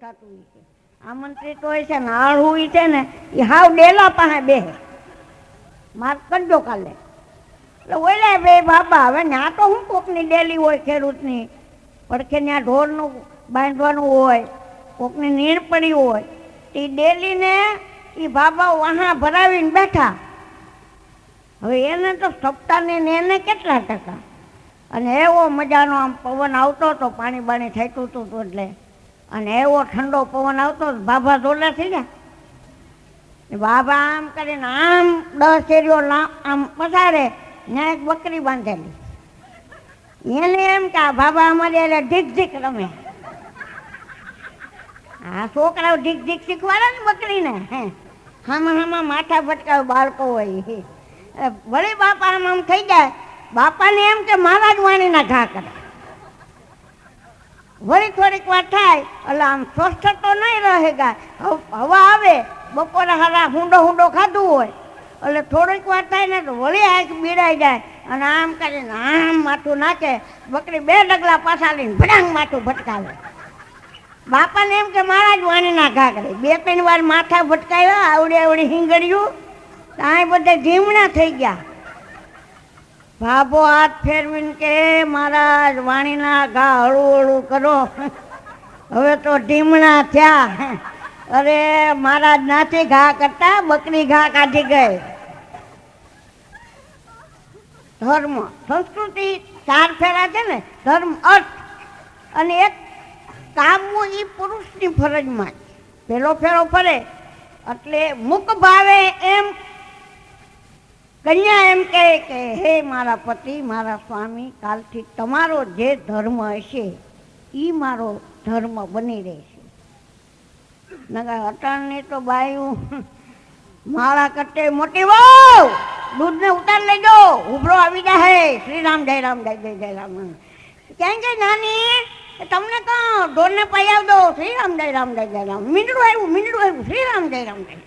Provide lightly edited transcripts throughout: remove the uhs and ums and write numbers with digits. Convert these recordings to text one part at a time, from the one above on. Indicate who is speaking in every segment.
Speaker 1: થતું હોય છે. આમંત્રિત હોય છે ને આળું છે ને એ હાવ ડેલા પાસે બેહે માર કરજો કાલે. એટલે ઓલા બે બાબા હવે ત્યાં તો હું કોકની ડેલી હોય ખેડૂતની પડખે ત્યાં ઢોરનું બાંધવાનું હોય, કોકની નીણ પડી હોય, એ ડેલીને એ બાબા વાહા ભરાવીને બેઠા. હવે એને તો સપ્તાહને એને કેટલા ટકા, અને એવો મજાનો આમ પવન આવતો હતો, પાણી બાણી થતું હતું એટલે, અને એવો ઠંડો પવન આવતો બાબા દોલા થઈ ગયા. બાબા આમ કરીને આમ 10 શેરીઓ આમ પસારે, ત્યાં એક બકરી બાંધેલી. એને એમ કે આ બાબા અમારી એટલે ઢીક ઢીક રમે. આ છોકરાઓ ઢીક ઢીક શીખવાડે ને બકરીને, હે હામાં માથા ભટકાવે બાળકો હોય. વળી બાપા આમ આમ થઈ જાય, બાપાને એમ કે મારા જ વાણીના ઘા કરે. વળી થોડીક વાર થાય એટલે આમ સ્વસ્થ તો નહીં રહે ગાય, હવા આવે, બપોરે હારા હુંડો ખાધું હોય એટલે થોડીક વાર થાય ને તો વળી આંખ બીડાઈ જાય, અને આમ કરીને આમ માથું નાખે, બકરી 2 ડગલા પાછા લઈને ભડાંગ માથું ભટકાવે. બાપાને એમ કે મારા જ વાણીના ઘા કરે. 2-3 વાર માથા ભટકાવ્યા, આવડી હિંગળ્યું, ત્યાં બધા ધીમણા થઈ ગયા. ભાભો હાથ ફેરવીને કે મારા વાણીના ઘા હળું કરો, હવે તો ઢીમણા થયા. અરે મહારાજ નાથી ઘા કરતા બકરી ઘા કાઢી ગઈ. ધર્મ સંસ્કૃતિ 4 ફેરા છે ને, ધર્મ અર્થ અને એક કામવું, એ પુરુષની ફરજમાં જ. પેલો ફેરો ફરે એટલે મુખ ભાવે એમ કન્યા એમ કહે કે હે મારા પતિ, મારા સ્વામી, કાલથી તમારો જે ધર્મ હશે એ મારો ધર્મ બની રહેશે. નગર અટાણની તો બાયું માળા કટે મોટી બહુ દૂધને ઉતાર લેજો, ઉભરો આવી જાય, શ્રી રામ જય રામ જય રામ. ક્યાં ગઈ નાની, તમને કહો ઢોરને પાઈ આવ દો, શ્રી રામ જય રામ જય રામ. મીંડળું આવ્યું, શ્રી રામ જય રામ જય.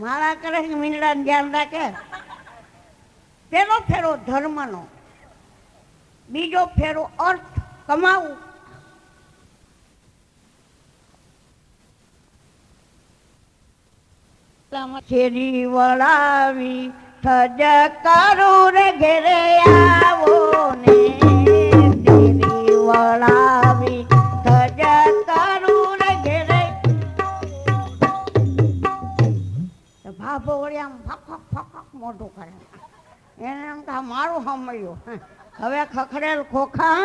Speaker 1: મારા કરે છે મીંડળાને ધ્યાન રાખે. પેલો ફેરો ધર્મનો, બીજો ફેરો અર્થ કમાવું. શેરી વળાવી થજ કરું રે ઘેરે આવો ને, શેરી વળાવી થજ કરું રે ઘેરે. ભાભો વળી આમ ફક મોઢું કરે, એને એમ કે મારું હમયું. હવે ખખડેલ ખોખા,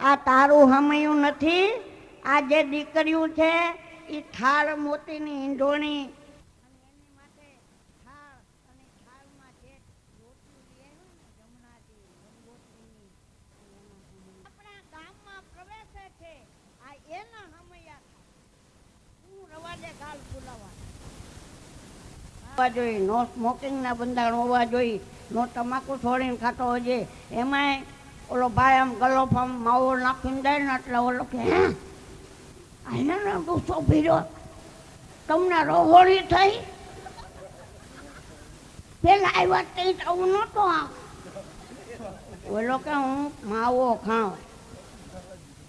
Speaker 1: આ તારું હમયું નથી. આ જે દીકરીઓ છે એ થાળ મોતીની ઈંઢોણી, જોઈ નો સ્મોકિંગ ના બંધારણ હોવા જોઈએ, નો તમાકુ છોડીને ખાતો હોય. એમાંય ઓલો ભાઈ આમ ગલોફ આમ માવો નાખીને જાય ને એટલે ઓલો કે આને ગુસ્સો ભીડ્યો, તમને રોહોળી થઈ. પેલા આવ્યા તે આવું નહોતો. ઓલો કે હું માવો ખાઉં,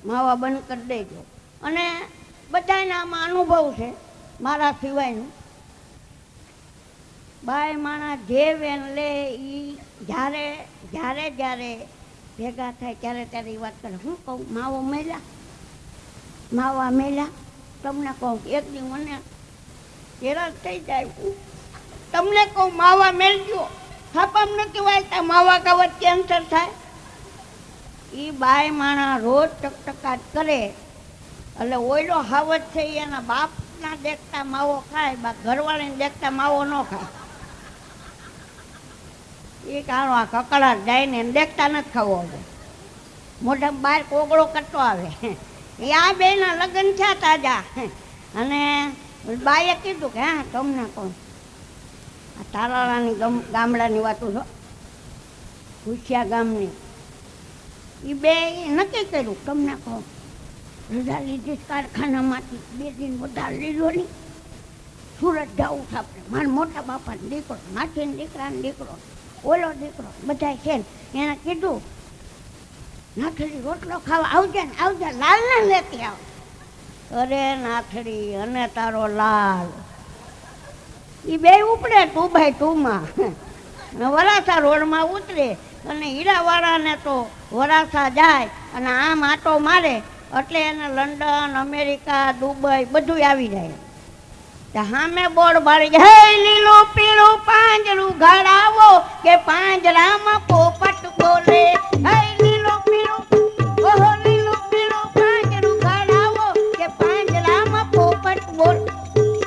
Speaker 1: માવા બંધ કરી દેજો. અને બધાને આમાં અનુભવ છે મારા સિવાયનું. બાય માણા જે વેન લે એ જ્યારે ભેગા થાય ત્યારે એ વાત કરે. હું કહું માવા મેલા તમને કહું. એક દી મને હેરાન થઈ જાય, તમને કહું માવા મેલજો, થાપામ નથી વાળતા, માવા કાવત કેન્સર થાય. એ બાય માણા રોજ ટકટકાટ કરે એટલે ઓયલો હાવત છે એના બાપના દેખતા માવો ખાય, ઘરવાળીને દેખતા માવો ન ખાય. એ કાળો આ કકડાટ જાય ને દેખતા નથી ખાવો. હવે મોઢામાં બહાર કોગળો કટતો આવે. એ આ બેના લગ્ન થયા તાજા, અને બાએ કીધું કે હા તમને કહું, આ તારાળાની ગામડાની વાતો છો, ભૂસિયા ગામની. એ બે નક્કી કર્યું તમને કહું, રજા લીધી કારખાનામાંથી 2 દિન વધારે લીધો નહીં, સુરત જવું છે આપણે. મારા મોટા બાપાનો દીકરો, માસીનો દીકરાનો દીકરો, ઓલો દીકરો બધા છે ને, એને કીધું નાખેલી રોટલો ખાવા આવજે ને, લાલને લેતી આવ. અરે નાથડી અને તારો લાલ એ બે ઉપડે 2x2માં વરાસા રોડમાં ઉતરે અને હીરાવાળાને તો વરાસા જાય અને આમ આટો મારે એટલે એને લંડન અમેરિકા દુબઈ બધું આવી જાય. સામે બોર્ડ બાળી જાય, હે લીલું પીળું પાંજરું ઘડાવો કે પાંજરામાં પોપટ બોલે. હે લીલું પીળું, ઓહો લીલું પીળું પાંજરું ઘડાવો કે પાંજરામાં પોપટ બોલ.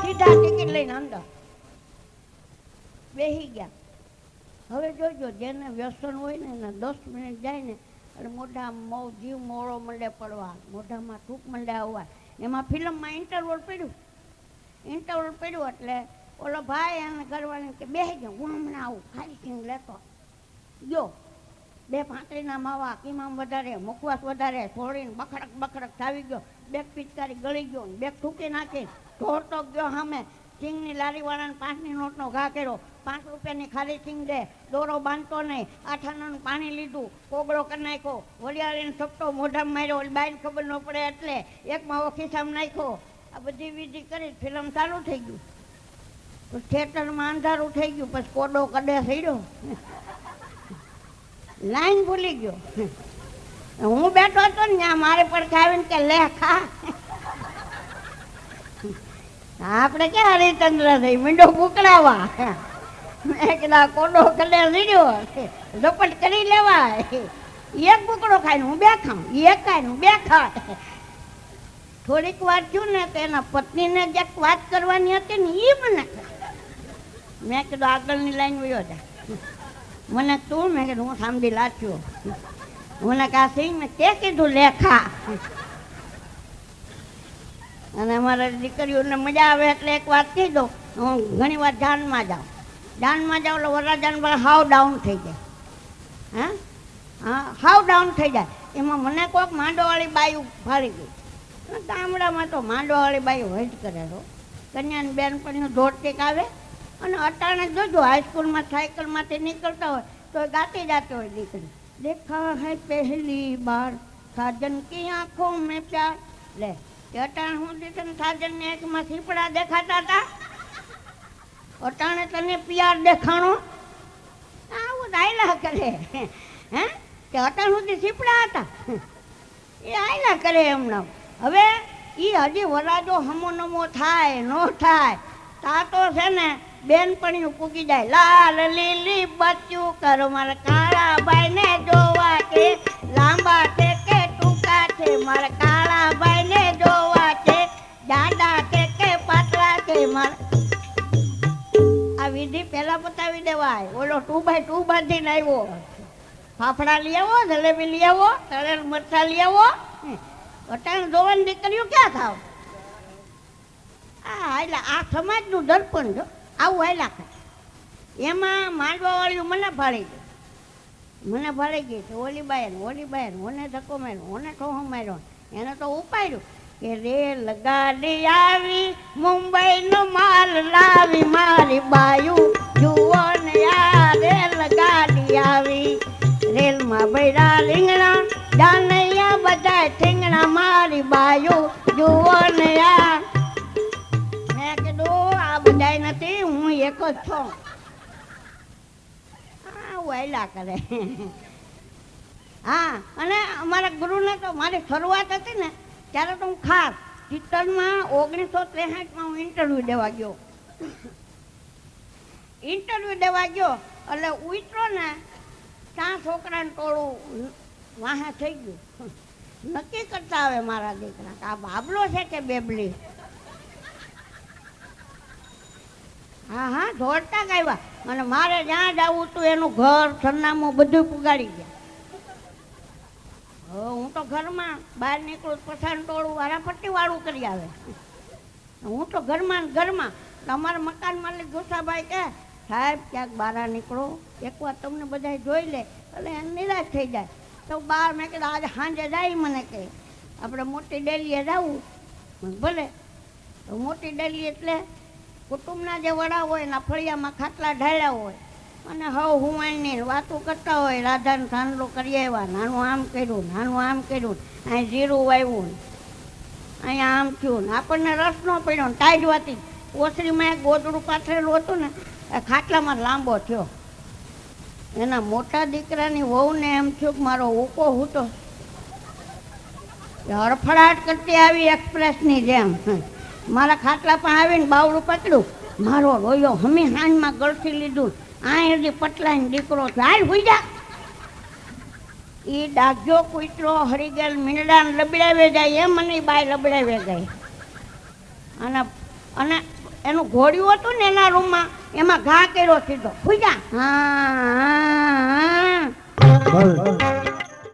Speaker 1: સીધા ટિકિટ લઈને અંદર બેસી ગયા. હવે જોજો જેને વ્યસન હોય ને એને 10 મિનિટ જાય ને એટલે મોઢામાં જીવ મોળો મંડે પડવા, મોઢામાં થૂક મંડે આવવા. એમાં ફિલ્મમાં ઇન્ટરવલ પડ્યું એટલે ઓલો ભાઈ એને ઘરવાળાને કે બેસી જાઉં, હું હમણાં આવું, ખાલી સિંગ લેતો ગયો. 2 ભાંતરીના માવા, કિમામ વધારે, મુખવાસ વધારે, છોડીને બખડક બખડક થાવી ગયો. 2 પિચકારી ગળી ગયો, 2 ઠૂકી નાખી ઢોળતો ગયો. સામે સિંગની લારીવાળાને 5ની નોટનો ઘા કર્યો. 5 રૂપિયાની ખાલી સિંગ દે, દોરો બાંધતો નહીં. 8 આનાનું પાણી લીધું, કોગળો કરી નાખ્યો, વરિયાળીને સપટો મોઢામાં માર્યો, બાઈને ખબર ન પડે એટલે એક માવો ખિસ્સામાં નાખ્યો. આ બધી વિધિ કરી ફિલ્મ ચાલુ થઈ ગયું. થિયેટરમાં અંધારું થઈ ગયું. પછી કોડો કડે થયો, લાઈન ભૂલી ગયો. હું બેઠો હતો ને ત્યાં મારે પડખે આવીને કે લે ખા. આપણે ક્યાં હરિચંદ્ર થઈ મીંડો કુકડાવા. મેં કીધા કોડો કડે લીધો ઝપટ કરી લેવાય. એક બુકડો ખાઈને હું 2 ખાઉં, એક ખાઈને હું 2 ખાય. થોડીક વાર થયું ને તો એના પત્નીને જે વાત કરવાની હતી ને એ મને મેં કીધું આગળની લાઈન વયો જાય. મને તું મેં કીધું હું સાંભળી લાચ્યો. મને કા સિંહ મેં તે કીધું લેખા. અને અમારા દીકરીઓને મજા આવે એટલે એક વાત કહી દઉં, હું ઘણી વાર જાનમાં જાઉં એટલે વરરાજાને હાવ ડાઉન થઈ જાય. હા હાવ ડાઉન થઈ જાય. એમાં મને કોઈક માંડોવાળી બાયું ફાળી ગઈ. ગામડામાં તો માંડોવાળી બાયું હોય જ કરે છો. કન્યાની બેનપણીનું ધોળટીક આવે અને અટાણે જોજો હાઈસ્કૂલમાં સાયકલમાંથી નીકળતા હોય તો ગાતી જાતી હોય દીકરી, દેખા હૈ પહેલી બાર સાજન કી આંખો મેં પ્યાર. લે અટાણે હું દીકરી સાજનને એકમાં સીપડા દેખાતા હતા, અટાણે તને પિયાર દેખાણો. આવું આયલા કરે. હે કે અટાણ સુધી સીપડા હતા એ આયલા કરે એમના. હવે એ હજી વરાજો હમો નમો થાય ન થાય તા તો છે ને બેનપણીઓ પૂકી જાય. લાલ લીલી બચ્ચું કરો મારા કાળા ભાઈ ને જોવા કે લાંબા છે કે ટૂંકા છે, મારા કાળા ભાઈ ને જોવા છે જાડા છે કે પાતળા છે. મારા આ વિધિ પેલા પતાવી દેવાય. ઓલો 2x2 બાંધીને આવ્યો, ફાફડા લઈ આવો, જલેબી લઈ આવો, તળેલ મરચા લઈ આવો. અટાણ જોવાની દીકરીઓ ક્યાં થાવ? એટલે આ સમાજનું દર્પણ જો આવું હાલ્યા કરે. એમાં માંડવાવાળીઓ મને ભાળી ગઈ છે. ઓલી બાય ઓને ધક્કો માર્યો, ઓને ઠોહો માર્યો, એને તો ઉપાડ્યું કે રેલ ગાડી આવી મુંબઈનો માલ લાવી મારી બાયું જુઓ ને આ રેલ ગાડી આવી. રેલમાં ભૈરા રીંગણા જાનૈયા બધા ઠીંગણા મારી બાયું જુઓ ને આ. મેં કીધું આ બધાય નથી, હું એક જ છું. વહેલા કરે. હા અને અમારા ગુરુને તો મારી શરૂઆત હતી ને ત્યારે તો હું ખાસ ચિત્તરમાં 1963માં હું ઇન્ટરવ્યૂ દેવા ગયો એટલે ઉતરો ને ત્યાં છોકરાને ટોળું વાહે થઈ ગયું. નક્કી કરતા આવે મારા દીકરા કે આ બાબલો છે કે બેબલી. હા દોડતા જ આવ્યા અને મારે જ્યાં જવું હતું એનું ઘર સરનામું બધું પુગાડી ગયા. હું તો ઘરમાં બહાર નીકળું પછાણ ટોળું વારાફરતી વાળું કરી આવે. હું તો ઘરમાં અમારા મકાન માલિક ગોસાભાઈ કહે સાહેબ ક્યાંક બહાર નીકળો, એકવાર તમને બધા જોઈ લે એટલે એને નિરાશ થઈ જાય. તો બહાર મેં કીધું આજે સાંજે જાય. મને કહે આપણે મોટી ડેલીએ જવું. ભલે મોટી ડેલી એટલે કુટુંબના જે વડા હોય એના ફળિયામાં ખાટલા ઢાળ્યા હોય અને હું એની વાતો કરતા હોય. રાધાને ધાંડલો કરી આવ્યા, નાનું આમ કર્યું, અહીં જીરું વાવ્યું. અહીંયા આમ થયું ને આપણને રસ ન પડ્યો ને ટાઈટ વાતી ઓસરીમાં એક ગોદડું પાથરેલું હતું ને એ ખાટલામાં લાંબો થયો. એના મોટા દીકરાની વહુને એમ થયું કે મારો ઉકો હૂતો હરફડાટ કરતી આવી એક્સપ્રેસની જેમ મારા ખાટલા પણ આવીને બાવડું પકડ્યું. મારો રોયો હમી હાંજમાં ગળથી લીધું. આ હજી પટલાઈને દીકરો છે, હાલ હુઈ જા. એ ડાઘ્યો કૂતરો હરી ગયેલ મીંડાને લબડાવે જાય એમ મને બાય લબડાવે ગઈ. અને એનું ઘોડ્યું હતું ને એના રૂમમાં એમાં ઘા કર્યો સીધો. હુઈ જા. હા